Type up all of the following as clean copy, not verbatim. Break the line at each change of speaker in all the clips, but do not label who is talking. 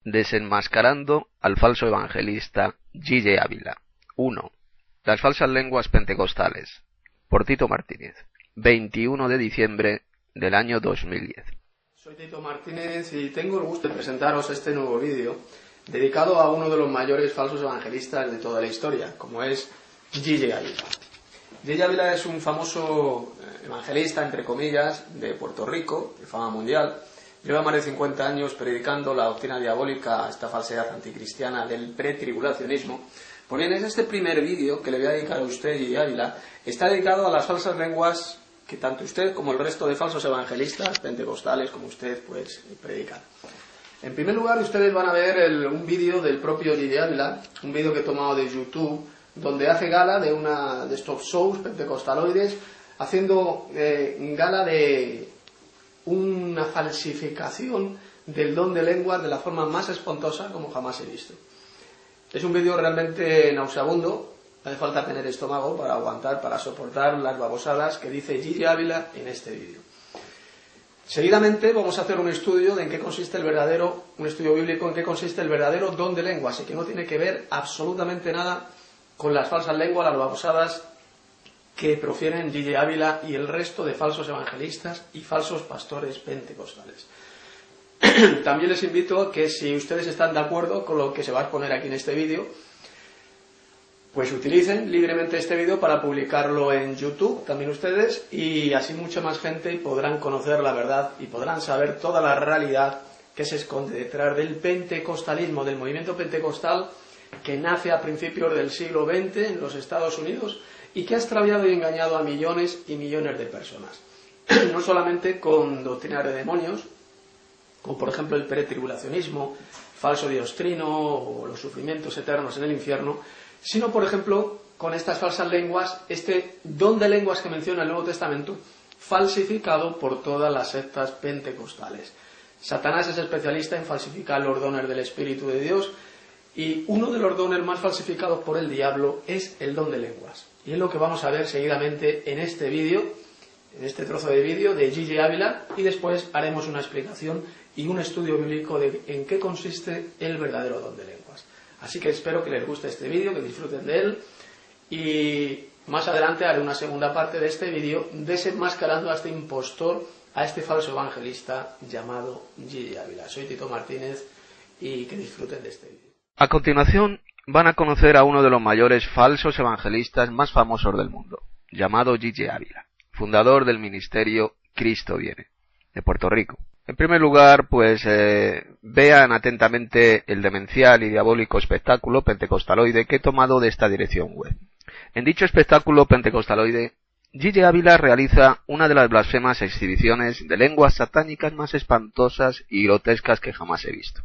Desenmascarando al falso evangelista G.J. Ávila. 1. Las falsas lenguas pentecostales. Por Tito Martínez. 21 de diciembre del año 2010.
Soy Tito Martínez y tengo el gusto de presentaros este nuevo vídeo dedicado a uno de los mayores falsos evangelistas de toda la historia, como es G.J. Ávila. G.J. Ávila es un famoso evangelista, entre comillas, de Puerto Rico, de fama mundial. Lleva más de 50 años predicando la doctrina diabólica, esta falsedad anticristiana del pretribulacionismo. Pues bien, este primer vídeo que le voy a dedicar a usted, G.J. Ávila, está dedicado a las falsas lenguas que tanto usted como el resto de falsos evangelistas pentecostales como usted pues predican. En primer lugar, ustedes van a ver un vídeo del propio G.J. Ávila, un vídeo que he tomado de YouTube, donde hace gala de estos shows pentecostaloides, haciendo gala de una falsificación del don de lenguas de la forma más espantosa como jamás he visto. Es un vídeo realmente nauseabundo. Hace falta tener estómago para aguantar, para soportar las babosadas que dice G.J. Ávila en este vídeo. Seguidamente vamos a hacer un estudio de en qué consiste un estudio bíblico en qué consiste el verdadero don de lenguas, y que no tiene que ver absolutamente nada con las falsas lenguas, las babosadas que profieren G.J. Ávila y el resto de falsos evangelistas y falsos pastores pentecostales. También les invito a que, si ustedes están de acuerdo con lo que se va a exponer aquí en este vídeo, pues utilicen libremente este vídeo para publicarlo en YouTube, también ustedes, y así mucha más gente podrán conocer la verdad y podrán saber toda la realidad que se esconde detrás del pentecostalismo, del movimiento pentecostal que nace a principios del siglo XX en los Estados Unidos y que ha extraviado y engañado a millones y millones de personas. No solamente con doctrinas de demonios, como por ejemplo el pretribulacionismo, falso diostrino o los sufrimientos eternos en el infierno, sino por ejemplo con estas falsas lenguas, este don de lenguas que menciona el Nuevo Testamento, falsificado por todas las sectas pentecostales. Satanás es especialista en falsificar los dones del Espíritu de Dios, y uno de los dones más falsificados por el diablo es el don de lenguas. Y es lo que vamos a ver seguidamente en este vídeo, en este trozo de vídeo de G.J. Ávila, y después haremos una explicación y un estudio bíblico de en qué consiste el verdadero don de lenguas. Así que espero que les guste este vídeo, que disfruten de él, y más adelante haré una segunda parte de este vídeo desenmascarando a este impostor, a este falso evangelista llamado G.J. Ávila. Soy Tito Martínez y que disfruten de este vídeo.
A continuación van a conocer a uno de los mayores falsos evangelistas más famosos del mundo, llamado G.J. Ávila, fundador del ministerio Cristo Viene, de Puerto Rico. En primer lugar, pues vean atentamente el demencial y diabólico espectáculo pentecostaloide que he tomado de esta dirección web. En dicho espectáculo pentecostaloide, G.J. Ávila realiza una de las blasfemas exhibiciones de lenguas satánicas más espantosas y grotescas que jamás he visto.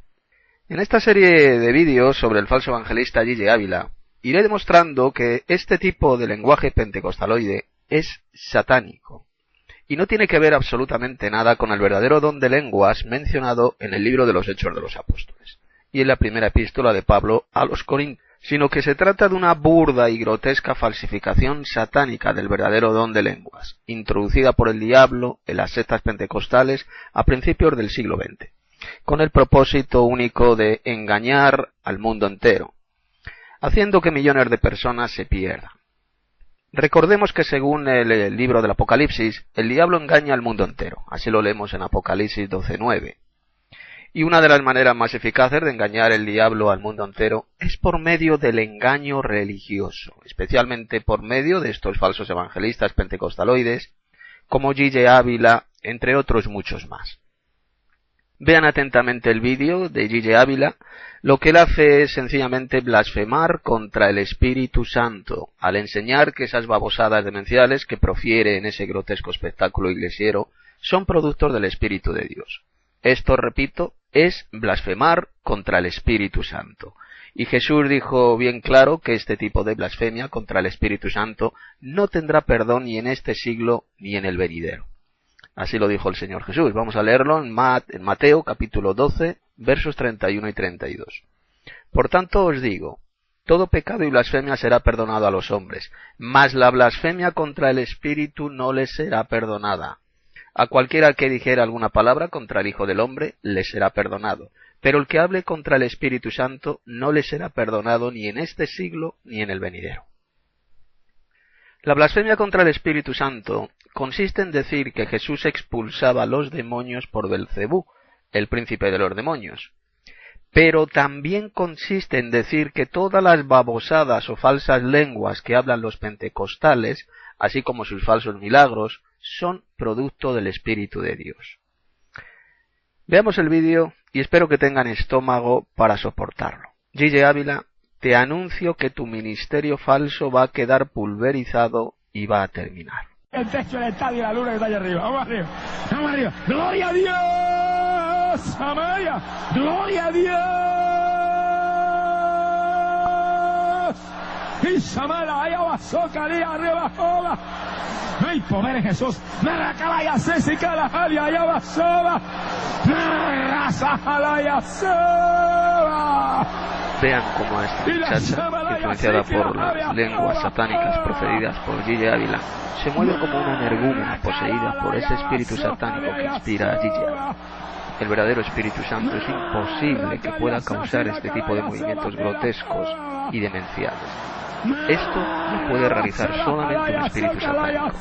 En esta serie de vídeos sobre el falso evangelista G.J. Ávila, iré demostrando que este tipo de lenguaje pentecostaloide es satánico y no tiene que ver absolutamente nada con el verdadero don de lenguas mencionado en el libro de los Hechos de los Apóstoles y en la primera epístola de Pablo a los Corintios, sino que se trata de una burda y grotesca falsificación satánica del verdadero don de lenguas, introducida por el diablo en las sectas pentecostales a principios del siglo XX, con el propósito único de engañar al mundo entero, haciendo que millones de personas se pierdan. Recordemos que según el libro del Apocalipsis, el diablo engaña al mundo entero, así lo leemos en Apocalipsis 12:9. Y una de las maneras más eficaces de engañar el diablo al mundo entero es por medio del engaño religioso, especialmente por medio de estos falsos evangelistas pentecostaloides, como G.J. Ávila, entre otros muchos más. Vean atentamente el vídeo de G.J. Ávila. Lo que él hace es sencillamente blasfemar contra el Espíritu Santo, al enseñar que esas babosadas demenciales que profiere en ese grotesco espectáculo iglesiero son productos del Espíritu de Dios. Esto, repito, es blasfemar contra el Espíritu Santo. Y Jesús dijo bien claro que este tipo de blasfemia contra el Espíritu Santo no tendrá perdón ni en este siglo ni en el venidero. Así lo dijo el Señor Jesús. Vamos a leerlo en Mateo capítulo 12, versos 31 y 32. Por tanto os digo, todo pecado y blasfemia será perdonado a los hombres, mas la blasfemia contra el Espíritu no les será perdonada. A cualquiera que dijera alguna palabra contra el Hijo del Hombre le será perdonado, pero el que hable contra el Espíritu Santo no le será perdonado ni en este siglo ni en el venidero. La blasfemia contra el Espíritu Santo consiste en decir que Jesús expulsaba a los demonios por Belcebú, el príncipe de los demonios. Pero también consiste en decir que todas las babosadas o falsas lenguas que hablan los pentecostales, así como sus falsos milagros, son producto del Espíritu de Dios. Veamos el vídeo y espero que tengan estómago para soportarlo. Gille Ávila, te anuncio que tu ministerio falso va a quedar pulverizado y va a terminar.
El techo del estadio y la luna que está allá arriba. Vamos arriba. Vamos arriba. ¡Gloria a Dios! ¡Amaya! ¡Gloria a Dios! ¡Y Samara! ¡Ahí abajo! ¡Calía arriba! ¡Hola! ¡Ay, poder en Jesús! ¡Mera calaya! ¡Ceci calajalia! ¡Ahí abajo! ¡Mera sajalaya! ¡Soba!
Vean cómo a esta muchacha, influenciada por las lenguas satánicas proferidas por Gille Ávila, se mueve como una energúmena poseída por ese espíritu satánico que inspira a Gille Ávila. El verdadero Espíritu Santo es imposible que pueda causar este tipo de movimientos grotescos y demenciales. Esto lo puede realizar solamente un espíritu satánico,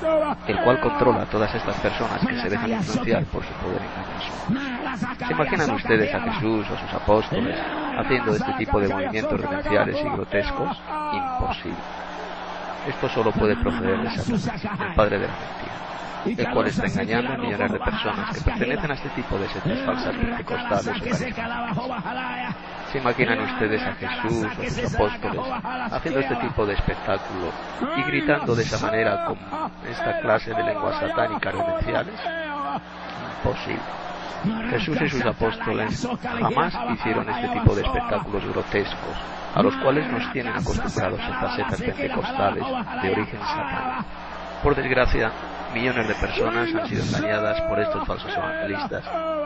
el cual controla a todas estas personas que se dejan influenciar por su poder engañoso. ¿Se imaginan ustedes a Jesús o a sus apóstoles haciendo este tipo de movimientos demenciales y grotescos? Imposible. Esto solo puede proceder de Satanás, el padre de la mentira, el cual está engañando a millones de personas que pertenecen a este tipo de sectas falsas pentecostales o carismáticas. ¿Se imaginan ustedes a Jesús o sus apóstoles haciendo este tipo de espectáculo y gritando de esa manera con esta clase de lenguas satánicas demenciales? Imposible. Jesús y sus apóstoles jamás hicieron este tipo de espectáculos grotescos a los cuales nos tienen acostumbrados estas sectas pentecostales de origen satánico. Por desgracia, millones de personas han sido engañadas por estos falsos evangelistas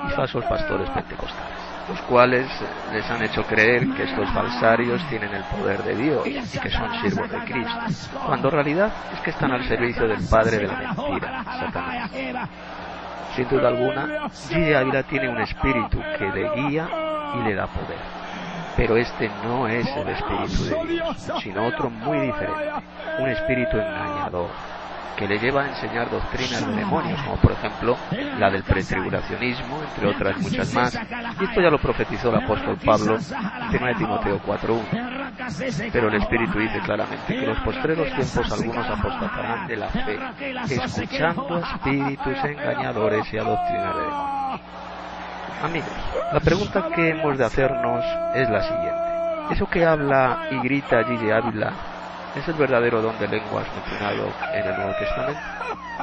y falsos pastores pentecostales, los cuales les han hecho creer que estos falsarios tienen el poder de Dios y que son siervos de Cristo, cuando en realidad es que están al servicio del padre de la mentira, Satanás. Sin duda alguna, Gille Ávila tiene un espíritu que le guía y le da poder, pero este no es el espíritu de Dios, sino otro muy diferente, un espíritu engañador, que le lleva a enseñar doctrinas de demonios, como por ejemplo la del pretribulacionismo, entre otras muchas más, y esto ya lo profetizó el apóstol Pablo en 1 Timoteo 4:1. Pero el Espíritu dice claramente que en los postreros tiempos algunos apostatarán de la fe, escuchando a espíritus engañadores y a doctrinas de demonios. Amigos, la pregunta que hemos de hacernos es la siguiente: ¿eso que habla y grita Gille Ávila es el verdadero don de lenguas mencionado en el Nuevo Testamento?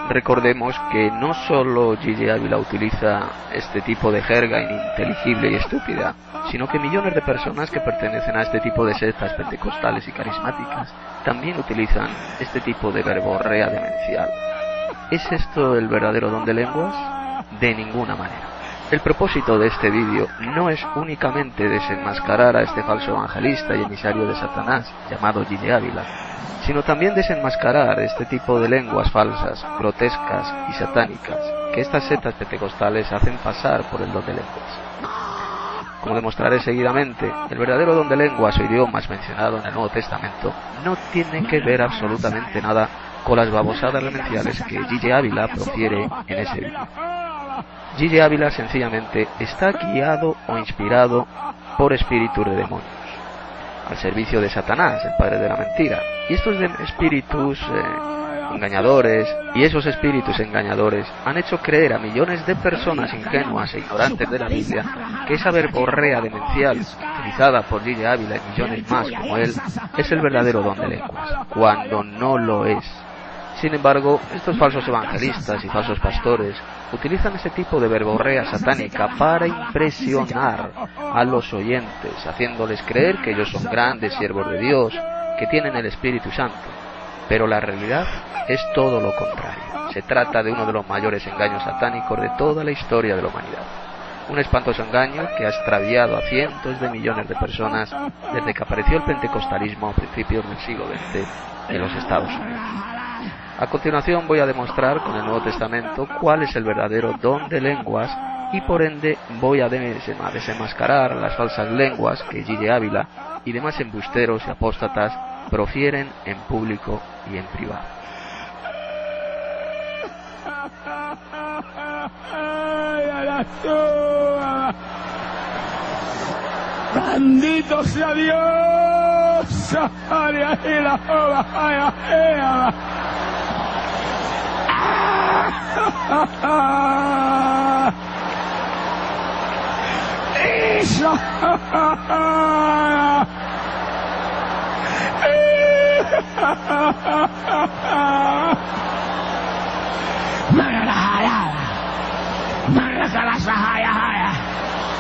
Recordemos que no solo Gille Ávila utiliza este tipo de jerga ininteligible y estúpida, sino que millones de personas que pertenecen a este tipo de sectas pentecostales y carismáticas también utilizan este tipo de verborrea demencial. ¿Es esto el verdadero don de lenguas? De ninguna manera. El propósito de este vídeo no es únicamente desenmascarar a este falso evangelista y emisario de Satanás llamado Gille Ávila, sino también desenmascarar este tipo de lenguas falsas, grotescas y satánicas que estas sectas pentecostales hacen pasar por el don de lenguas. Como demostraré seguidamente, el verdadero don de lenguas o idiomas mencionado en el Nuevo Testamento no tiene que ver absolutamente nada con las babosadas demenciales que Gille Ávila profiere en ese vídeo. Gille Ávila sencillamente está guiado o inspirado por espíritus de demonios, al servicio de Satanás, el padre de la mentira. Y estos espíritus engañadores, y esos espíritus engañadores han hecho creer a millones de personas ingenuas e ignorantes de la Biblia que esa verborrea demencial utilizada por Gille Ávila y millones más como él es el verdadero don de lenguas, cuando no lo es. Sin embargo, estos falsos evangelistas y falsos pastores utilizan ese tipo de verborrea satánica para impresionar a los oyentes, haciéndoles creer que ellos son grandes siervos de Dios, que tienen el Espíritu Santo. Pero la realidad es todo lo contrario. Se trata de uno de los mayores engaños satánicos de toda la historia de la humanidad. Un espantoso engaño que ha extraviado a cientos de millones de personas desde que apareció el pentecostalismo a principios del siglo XX en los Estados Unidos. A continuación voy a demostrar con el Nuevo Testamento cuál es el verdadero don de lenguas y por ende voy a desenmascarar las falsas lenguas que Gigi Ávila y demás embusteros y apóstatas profieren en público y en privado.
Bendito sea Dios.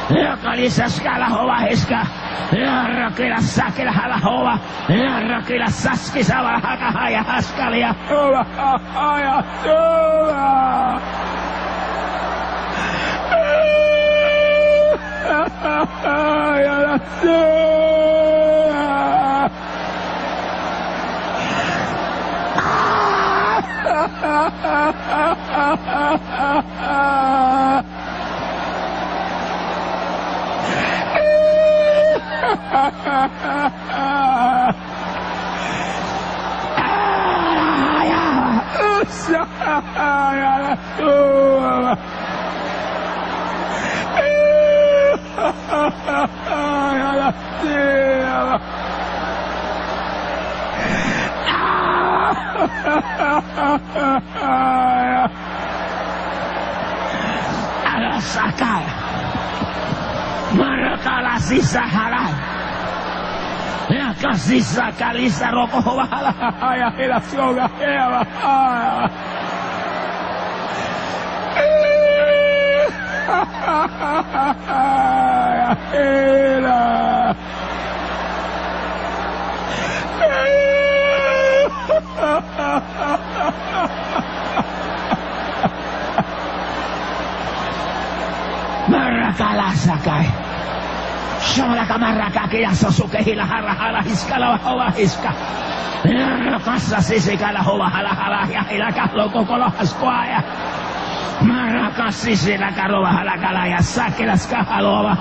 Localiza escala jova esca, la roquila saque la jala jova, la roquila sasque sabala jaca jaya ascalia jova jaya jova. Sakai Marakala sisa halal ya kasisa kalisa roko hala ya hela soga hela Marakala sakai Shola kamaraka kia sosuke hila hala hala hiskala hova hiska Rakasa sisi kala hova hala hala ya hila kahlo kokolo haskoaya Maraka sisi la karova hala kala ya sake las kahalova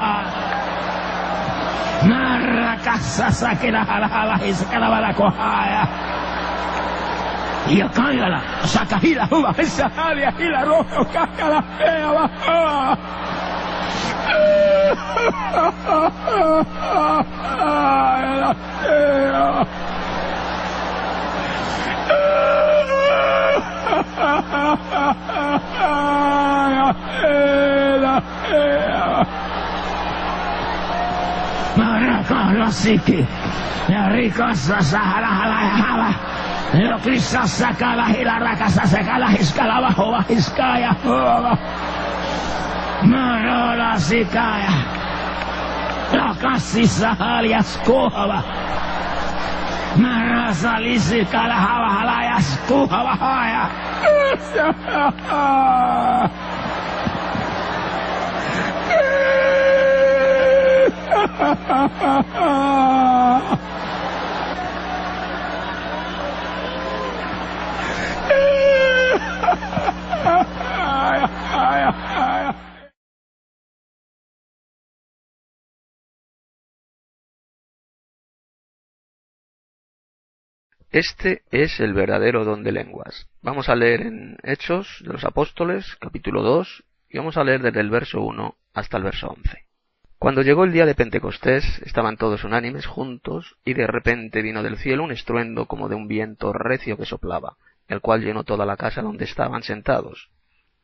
Maraka sasake la hala hala hiskala vala kohaya Yakayala sakahila hova hisa halia hila rojo kakala heava Marakala-siki ja rikassa sahala-hala-hala jo kissassa kalahila rakassa se kalahiskala vahova hiskaaja Marola-sikaaja ja kassissa haljas kuhava Marasa-lisikala hava-halajas kuhava haja
Este es el verdadero don de lenguas. Vamos a leer en Hechos de los Apóstoles, capítulo 2, y vamos a leer desde el verso 1 hasta el verso 11. Cuando llegó el día de Pentecostés, estaban todos unánimes juntos, y de repente vino del cielo un estruendo como de un viento recio que soplaba, el cual llenó toda la casa donde estaban sentados.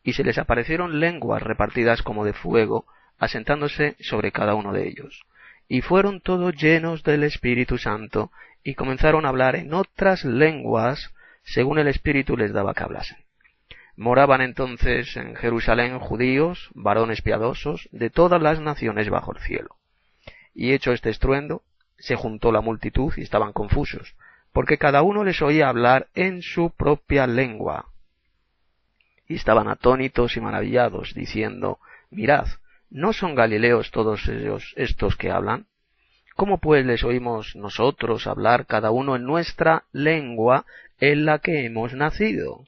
Y se les aparecieron lenguas repartidas como de fuego, asentándose sobre cada uno de ellos. Y fueron todos llenos del Espíritu Santo, y comenzaron a hablar en otras lenguas, según el Espíritu les daba que hablasen. Moraban entonces en Jerusalén judíos, varones piadosos, de todas las naciones bajo el cielo. Y hecho este estruendo, se juntó la multitud y estaban confusos, porque cada uno les oía hablar en su propia lengua. Y estaban atónitos y maravillados, diciendo, mirad, ¿no son galileos todos ellos estos que hablan? ¿Cómo pues les oímos nosotros hablar cada uno en nuestra lengua en la que hemos nacido?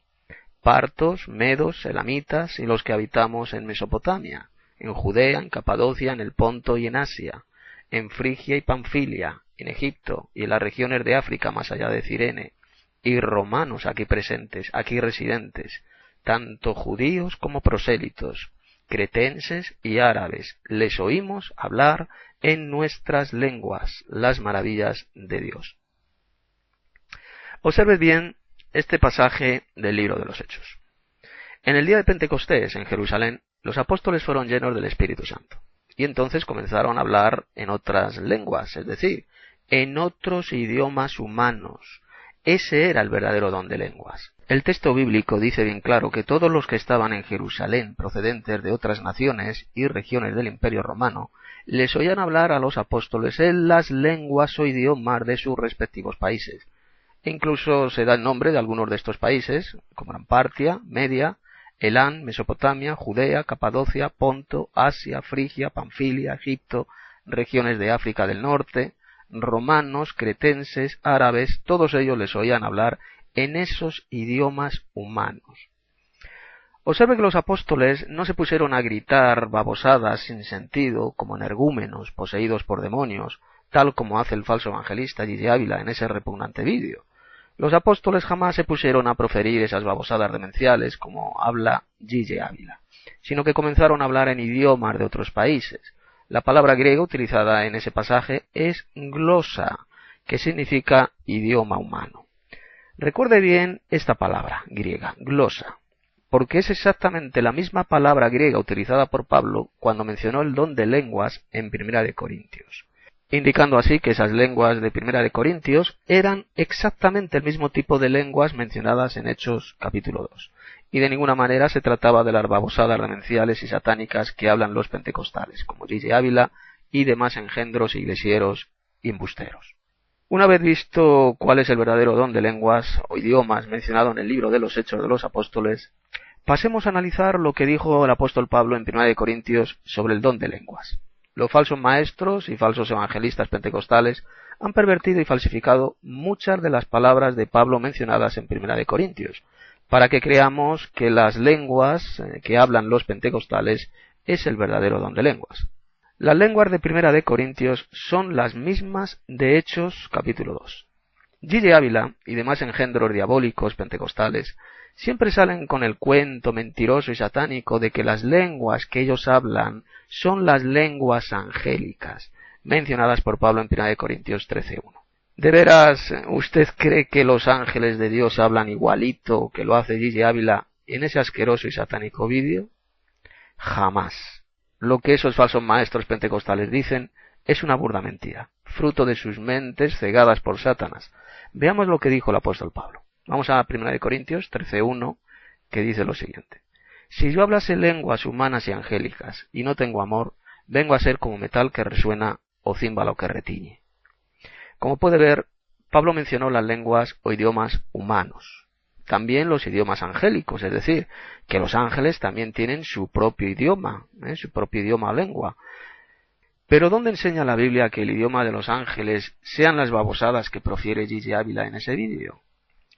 Partos, medos, elamitas y los que habitamos en Mesopotamia, en Judea, en Capadocia, en el Ponto y en Asia, en Frigia y Panfilia, en Egipto y en las regiones de África más allá de Cirene, y romanos aquí presentes, aquí residentes, tanto judíos como prosélitos, cretenses y árabes, les oímos hablar en nuestras lenguas las maravillas de Dios. Observe bien este pasaje del libro de los Hechos. En el día de Pentecostés, en Jerusalén, los apóstoles fueron llenos del Espíritu Santo, y entonces comenzaron a hablar en otras lenguas, es decir, en otros idiomas humanos. Ese era el verdadero don de lenguas. El texto bíblico dice bien claro que todos los que estaban en Jerusalén, procedentes de otras naciones y regiones del Imperio Romano, les oían hablar a los apóstoles en las lenguas o idiomas de sus respectivos países. E incluso se da el nombre de algunos de estos países, como eran Partia, Media, Elán, Mesopotamia, Judea, Capadocia, Ponto, Asia, Frigia, Panfilia, Egipto, regiones de África del Norte, romanos, cretenses, árabes, todos ellos les oían hablar en esos idiomas humanos. Observe que los apóstoles no se pusieron a gritar babosadas sin sentido, como energúmenos poseídos por demonios, tal como hace el falso evangelista Gigi Ávila en ese repugnante vídeo. Los apóstoles jamás se pusieron a proferir esas babosadas demenciales como habla Gigi Ávila, sino que comenzaron a hablar en idiomas de otros países. La palabra griega utilizada en ese pasaje es glosa, que significa idioma humano. Recuerde bien esta palabra griega, glosa, porque es exactamente la misma palabra griega utilizada por Pablo cuando mencionó el don de lenguas en Primera de Corintios, indicando así que esas lenguas de Primera de Corintios eran exactamente el mismo tipo de lenguas mencionadas en Hechos capítulo 2, y de ninguna manera se trataba de las babosadas demenciales y satánicas que hablan los pentecostales, como Gigi Ávila y demás engendros iglesieros y embusteros. Una vez visto cuál es el verdadero don de lenguas o idiomas mencionado en el libro de los Hechos de los Apóstoles, pasemos a analizar lo que dijo el apóstol Pablo en 1 Corintios sobre el don de lenguas. Los falsos maestros y falsos evangelistas pentecostales han pervertido y falsificado muchas de las palabras de Pablo mencionadas en 1 Corintios, para que creamos que las lenguas que hablan los pentecostales es el verdadero don de lenguas. Las lenguas de 1 Corintios son las mismas de Hechos capítulo 2. Gigi Ávila y demás engendros diabólicos pentecostales siempre salen con el cuento mentiroso y satánico de que las lenguas que ellos hablan son las lenguas angélicas, mencionadas por Pablo en 1 Corintios 13:1. ¿De veras usted cree que los ángeles de Dios hablan igualito que lo hace Gigi Ávila en ese asqueroso y satánico vídeo? Jamás. Lo que esos falsos maestros pentecostales dicen es una burda mentira, fruto de sus mentes cegadas por Satanás. Veamos lo que dijo el apóstol Pablo. Vamos a 1 Corintios 13:1, que dice lo siguiente: Si yo hablase lenguas humanas y angélicas, y no tengo amor, vengo a ser como metal que resuena o címbalo que retiñe. Como puede ver, Pablo mencionó las lenguas o idiomas humanos, también los idiomas angélicos, es decir, que los ángeles también tienen su propio idioma o lengua. Pero ¿dónde enseña la Biblia que el idioma de los ángeles sean las babosadas que profiere Gigi Ávila en ese vídeo?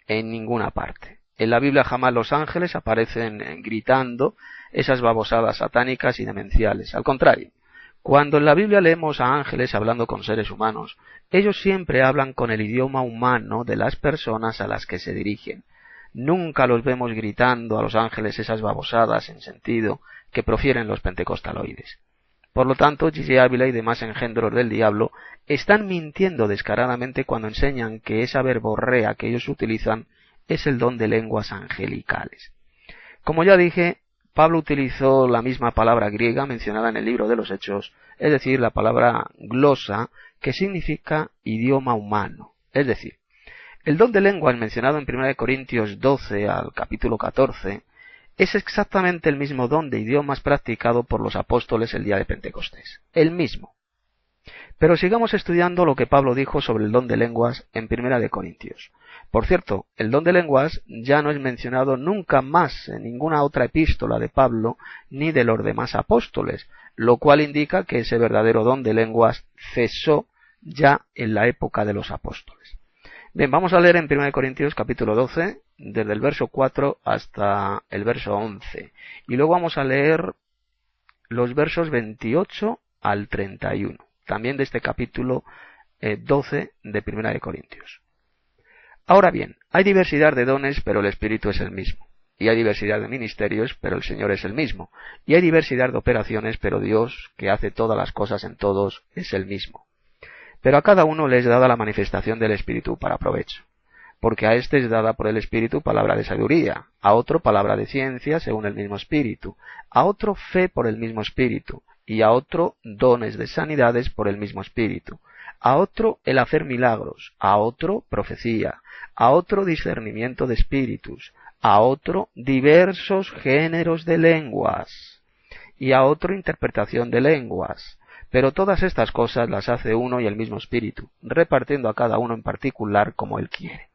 En ninguna parte. En la Biblia jamás los ángeles aparecen gritando esas babosadas satánicas y demenciales. Al contrario, cuando en la Biblia leemos a ángeles hablando con seres humanos, ellos siempre hablan con el idioma humano de las personas a las que se dirigen. Nunca los vemos gritando a los ángeles esas babosadas en sentido que profieren los pentecostaloides. Por lo tanto, Gigi Ávila y demás engendros del diablo están mintiendo descaradamente cuando enseñan que esa verborrea que ellos utilizan es el don de lenguas angelicales. Como ya dije, Pablo utilizó la misma palabra griega mencionada en el libro de los Hechos, es decir, la palabra glosa, que significa idioma humano. Es decir, el don de lenguas mencionado en 1 Corintios 12 al capítulo 14 es exactamente el mismo don de idiomas practicado por los apóstoles el día de Pentecostés. El mismo. Pero sigamos estudiando lo que Pablo dijo sobre el don de lenguas en 1 Corintios. Por cierto, el don de lenguas ya no es mencionado nunca más en ninguna otra epístola de Pablo ni de los demás apóstoles, lo cual indica que ese verdadero don de lenguas cesó ya en la época de los apóstoles. Bien, vamos a leer en 1 Corintios capítulo 12, desde el verso 4 hasta el verso 11. Y luego vamos a leer los versos 28 al 31, también de este capítulo 12 de 1 Corintios. Ahora bien, hay diversidad de dones, pero el Espíritu es el mismo. Y hay diversidad de ministerios, pero el Señor es el mismo. Y hay diversidad de operaciones, pero Dios, que hace todas las cosas en todos, es el mismo. Pero a cada uno le es dada la manifestación del Espíritu para provecho. Porque a éste es dada por el Espíritu palabra de sabiduría, a otro palabra de ciencia según el mismo Espíritu, a otro fe por el mismo Espíritu, y a otro dones de sanidades por el mismo Espíritu, a otro el hacer milagros, a otro profecía, a otro discernimiento de espíritus, a otro diversos géneros de lenguas, y a otro interpretación de lenguas. Pero todas estas cosas las hace uno y el mismo Espíritu, repartiendo a cada uno en particular como Él quiere.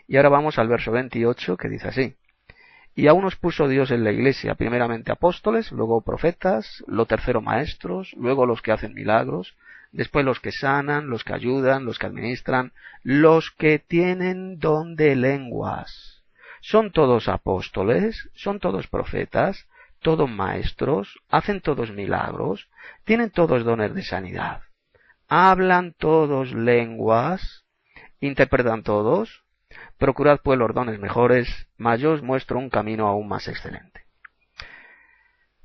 Y ahora vamos al verso 28, que dice así: Y a unos puso Dios en la iglesia, primeramente apóstoles, luego profetas, lo tercero maestros, luego los que hacen milagros, después los que sanan, los que ayudan, los que administran, los que tienen don de lenguas. ¿Son todos apóstoles? ¿Son todos profetas? ¿Todos maestros? ¿Hacen todos milagros? ¿Tienen todos dones de sanidad? ¿Hablan todos lenguas? ¿Interpretan todos? Procurad pues los dones mejores, mas yo os muestro un camino aún más excelente.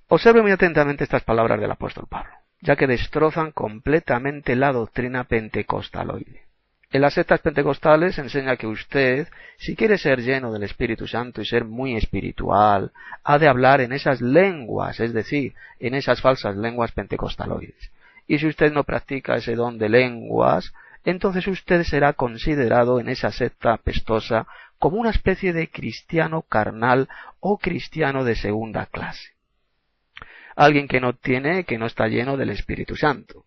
Observe muy atentamente estas palabras del apóstol Pablo, ya que destrozan completamente la doctrina pentecostaloide. En las sectas pentecostales enseña que usted, si quiere ser lleno del Espíritu Santo y ser muy espiritual, ha de hablar en esas lenguas, es decir, en esas falsas lenguas pentecostaloides. Y si usted no practica ese don de lenguas, entonces usted será considerado en esa secta apestosa como una especie de cristiano carnal o cristiano de segunda clase. Alguien que no está lleno del Espíritu Santo.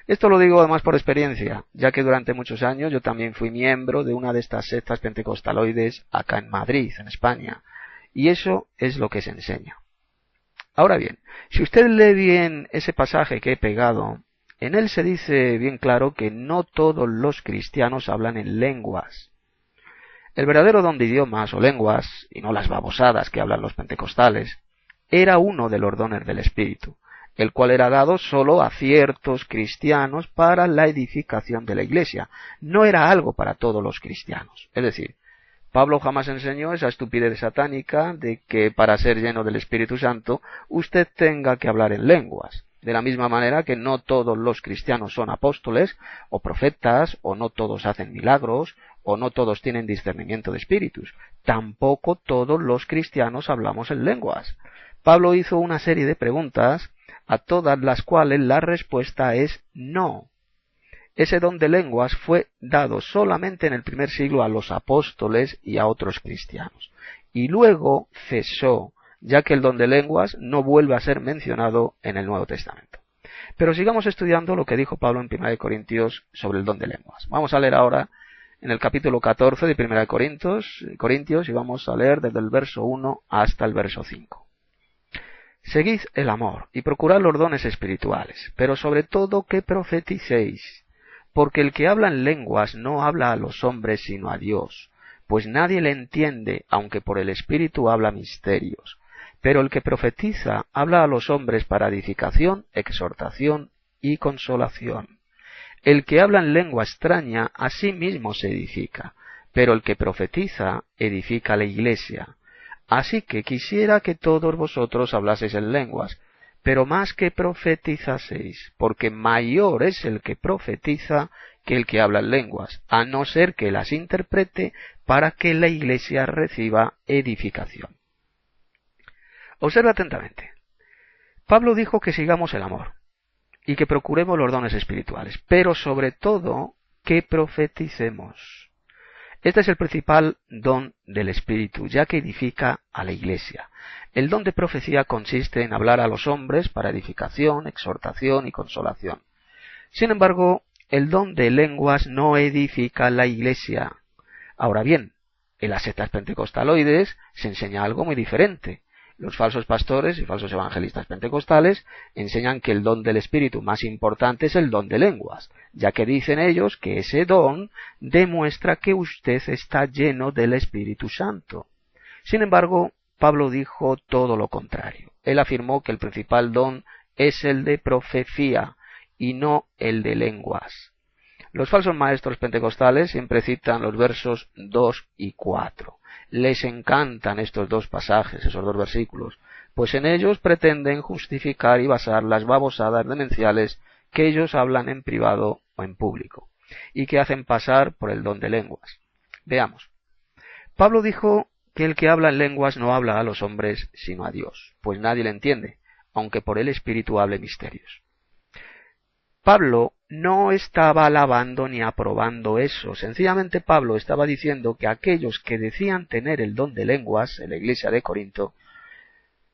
Esto lo digo además por experiencia, ya que durante muchos años yo también fui miembro de una de estas sectas pentecostaloides acá en Madrid, en España, y eso es lo que se enseña. Ahora bien, si usted lee bien ese pasaje que he pegado, en él se dice bien claro que no todos los cristianos hablan en lenguas. El verdadero don de idiomas o lenguas, y no las babosadas que hablan los pentecostales, era uno de los dones del Espíritu, el cual era dado solo a ciertos cristianos para la edificación de la Iglesia. No era algo para todos los cristianos. Es decir, Pablo jamás enseñó esa estupidez satánica de que para ser lleno del Espíritu Santo usted tenga que hablar en lenguas. De la misma manera que no todos los cristianos son apóstoles o profetas, o no todos hacen milagros, o no todos tienen discernimiento de espíritus. Tampoco todos los cristianos hablamos en lenguas. Pablo hizo una serie de preguntas, a todas las cuales la respuesta es no. Ese don de lenguas fue dado solamente en el primer siglo a los apóstoles y a otros cristianos. Y luego cesó, ya que el don de lenguas no vuelve a ser mencionado en el Nuevo Testamento. Pero sigamos estudiando lo que dijo Pablo en 1 Corintios sobre el don de lenguas. Vamos a leer ahora en el capítulo 14 de 1 Corintios y vamos a leer desde el verso 1 hasta el verso 5. Seguid el amor y procurad los dones espirituales, pero sobre todo que profeticéis, porque el que habla en lenguas no habla a los hombres sino a Dios, pues nadie le entiende, aunque por el Espíritu habla misterios. Pero el que profetiza habla a los hombres para edificación, exhortación y consolación. El que habla en lengua extraña a sí mismo se edifica, pero el que profetiza edifica la iglesia. Así que quisiera que todos vosotros hablaseis en lenguas, pero más que profetizaseis, porque mayor es el que profetiza que el que habla en lenguas, a no ser que las interprete para que la iglesia reciba edificación. Observa atentamente. Pablo dijo que sigamos el amor y que procuremos los dones espirituales, pero sobre todo que profeticemos. Este es el principal don del Espíritu, ya que edifica a la Iglesia. El don de profecía consiste en hablar a los hombres para edificación, exhortación y consolación. Sin embargo, el don de lenguas no edifica la Iglesia. Ahora bien, en las sectas pentecostaloides se enseña algo muy diferente. Los falsos pastores y falsos evangelistas pentecostales enseñan que el don del Espíritu más importante es el don de lenguas, ya que dicen ellos que ese don demuestra que usted está lleno del Espíritu Santo. Sin embargo, Pablo dijo todo lo contrario. Él afirmó que el principal don es el de profecía y no el de lenguas. Los falsos maestros pentecostales siempre citan los versos 2 y 4. Les encantan estos dos pasajes, esos dos versículos, pues en ellos pretenden justificar y basar las babosadas demenciales que ellos hablan en privado o en público, y que hacen pasar por el don de lenguas. Veamos. Pablo dijo que el que habla en lenguas no habla a los hombres, sino a Dios, pues nadie le entiende, aunque por el Espíritu hable misterios. Pablo no estaba alabando ni aprobando eso. Sencillamente Pablo estaba diciendo que aquellos que decían tener el don de lenguas en la iglesia de Corinto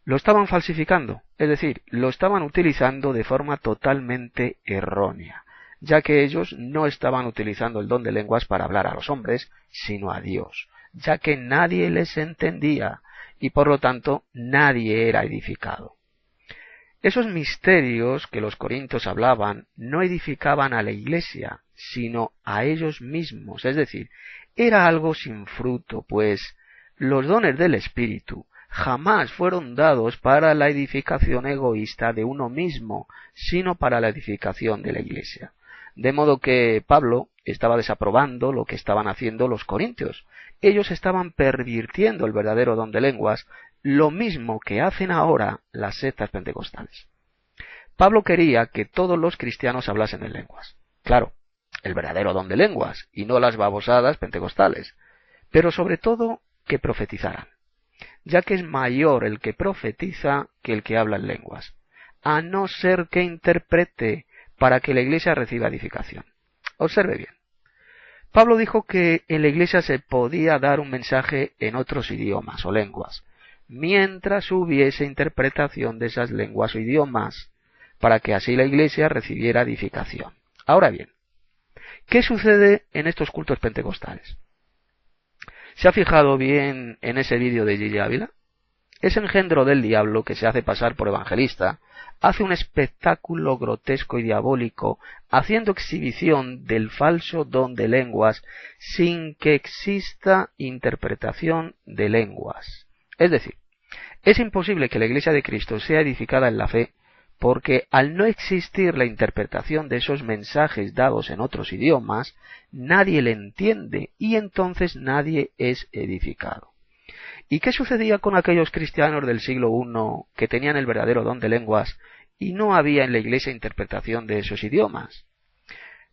lo estaban falsificando, es decir, lo estaban utilizando de forma totalmente errónea, ya que ellos no estaban utilizando el don de lenguas para hablar a los hombres, sino a Dios, ya que nadie les entendía y por lo tanto nadie era edificado. Esos misterios que los corintios hablaban no edificaban a la iglesia, sino a ellos mismos, es decir, era algo sin fruto, pues los dones del Espíritu jamás fueron dados para la edificación egoísta de uno mismo, sino para la edificación de la iglesia. De modo que Pablo estaba desaprobando lo que estaban haciendo los corintios. Ellos estaban pervirtiendo el verdadero don de lenguas, lo mismo que hacen ahora las sectas pentecostales. Pablo quería que todos los cristianos hablasen en lenguas. Claro, el verdadero don de lenguas, y no las babosadas pentecostales, pero sobre todo que profetizaran, ya que es mayor el que profetiza que el que habla en lenguas, a no ser que interprete para que la iglesia reciba edificación. Observe bien. Pablo dijo que en la iglesia se podía dar un mensaje en otros idiomas o lenguas, mientras hubiese interpretación de esas lenguas o idiomas, para que así la iglesia recibiera edificación. Ahora bien, ¿qué sucede en estos cultos pentecostales? ¿Se ha fijado bien en ese vídeo de Gigi Ávila? Ese engendro del diablo que se hace pasar por evangelista hace un espectáculo grotesco y diabólico, haciendo exhibición del falso don de lenguas sin que exista interpretación de lenguas. Es decir, es imposible que la Iglesia de Cristo sea edificada en la fe porque al no existir la interpretación de esos mensajes dados en otros idiomas, nadie le entiende y entonces nadie es edificado. ¿Y qué sucedía con aquellos cristianos del siglo I que tenían el verdadero don de lenguas y no había en la Iglesia interpretación de esos idiomas?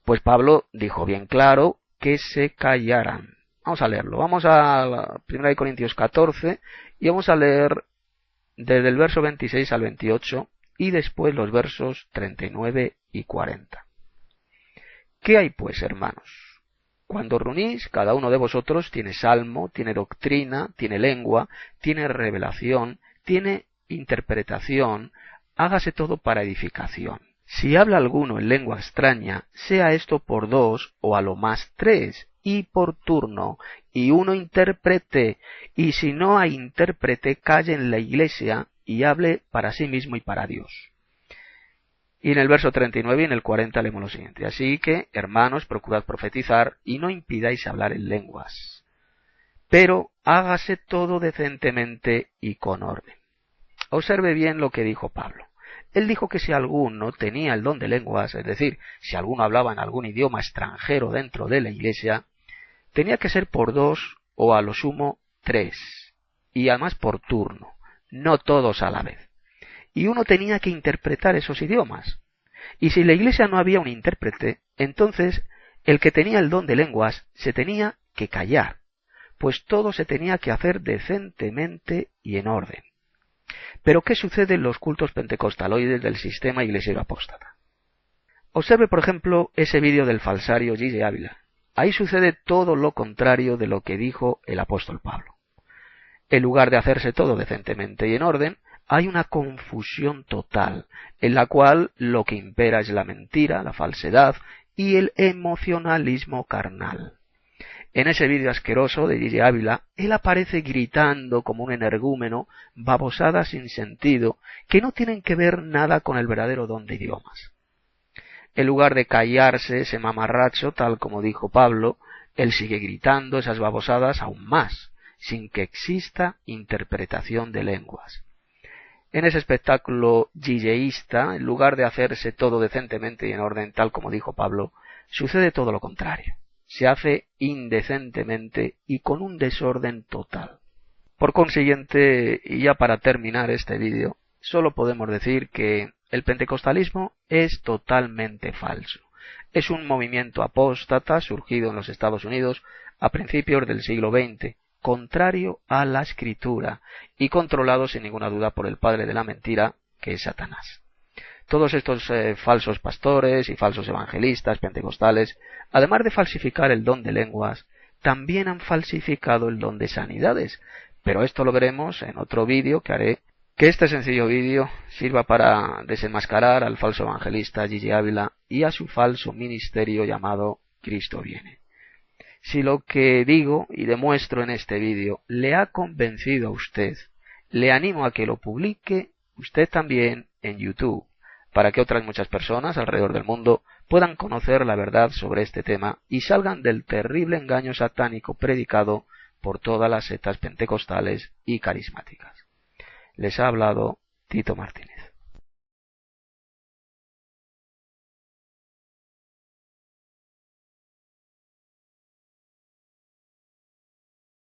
Pues Pablo dijo bien claro que se callaran. Vamos a leerlo. Vamos a 1 Corintios 14 y vamos a leer desde el verso 26 al 28 y después los versos 39 y 40. ¿Qué hay pues, hermanos? Cuando reunís, cada uno de vosotros tiene salmo, tiene doctrina, tiene lengua, tiene revelación, tiene interpretación, hágase todo para edificación. Si habla alguno en lengua extraña, sea esto por 2 o a lo más 3, y por turno, y uno interprete, y si no hay intérprete, calle en la iglesia y hable para sí mismo y para Dios. Y en el verso 39 y en el 40 leemos lo siguiente. Así que, hermanos, procurad profetizar y no impidáis hablar en lenguas, pero hágase todo decentemente y con orden. Observe bien lo que dijo Pablo. Él dijo que si alguno tenía el don de lenguas, es decir, si alguno hablaba en algún idioma extranjero dentro de la iglesia, tenía que ser por 2 o a lo sumo 3, y además por turno, no todos a la vez. Y uno tenía que interpretar esos idiomas. Y si en la iglesia no había un intérprete, entonces el que tenía el don de lenguas se tenía que callar, pues todo se tenía que hacer decentemente y en orden. Pero ¿qué sucede en los cultos pentecostaloides del sistema iglesiero apóstata? Observe, por ejemplo, ese vídeo del falsario Gigi Ávila. Ahí sucede todo lo contrario de lo que dijo el apóstol Pablo. En lugar de hacerse todo decentemente y en orden, hay una confusión total, en la cual lo que impera es la mentira, la falsedad y el emocionalismo carnal. En ese vídeo asqueroso de Gigi Ávila, él aparece gritando como un energúmeno babosadas sin sentido que no tienen que ver nada con el verdadero don de idiomas. En lugar de callarse ese mamarracho, tal como dijo Pablo, él sigue gritando esas babosadas aún más, sin que exista interpretación de lenguas. En ese espectáculo gigeísta, en lugar de hacerse todo decentemente y en orden, tal como dijo Pablo, sucede todo lo contrario. Se hace indecentemente y con un desorden total. Por consiguiente, y ya para terminar este vídeo, solo podemos decir que el pentecostalismo es totalmente falso. Es un movimiento apóstata surgido en los Estados Unidos a principios del siglo XX, contrario a la Escritura y controlado sin ninguna duda por el padre de la mentira, que es Satanás. Todos estos falsos pastores y falsos evangelistas pentecostales, además de falsificar el don de lenguas, también han falsificado el don de sanidades, pero esto lo veremos en otro vídeo que haré. Que este sencillo vídeo sirva para desenmascarar al falso evangelista Gigi Ávila y a su falso ministerio llamado Cristo Viene. Si lo que digo y demuestro en este vídeo le ha convencido a usted, le animo a que lo publique usted también en YouTube, para que otras muchas personas alrededor del mundo puedan conocer la verdad sobre este tema y salgan del terrible engaño satánico predicado por todas las sectas pentecostales y carismáticas. Les ha hablado Tito Martín.